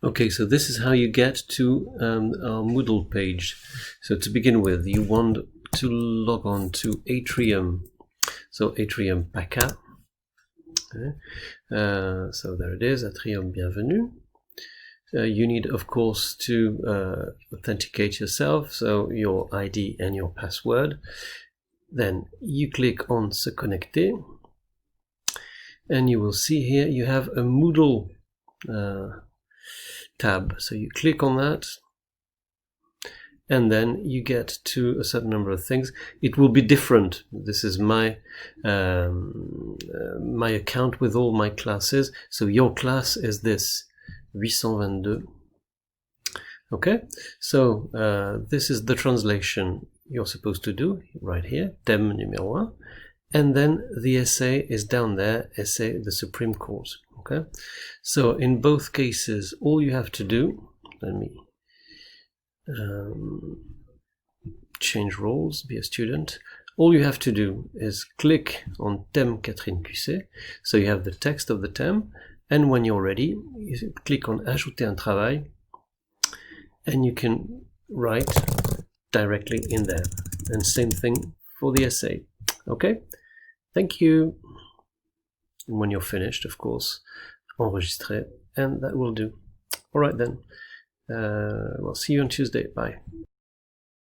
Okay, so this is how you get to our Moodle page. So to begin with, you want to log on to Atrium. So Atrium PACA. So there it is, Atrium Bienvenue. You need, of course, to authenticate yourself, so your ID and your password. Then you click on Se connecter, and you will see here you have a Moodle tab. So you click on that, and then you get to a certain number of things. It will be different. This is my my account with all my classes. So your class is this 822. Okay, so this is the translation you're supposed to do right here, thème numéro 1, and then the essay is down there, essay the Supreme Court. Okay, so in both cases, all you have to do, let me change roles, be a student. All you have to do is click on thème Catherine Cusset, so you have the text of the thème, and when you're ready, you click on Ajouter un travail, and you can write directly in there. And same thing for the essay. Okay, thank you. And when you're finished, of course, enregistrer, and that will do. All right then. We'll see you on Tuesday. Bye.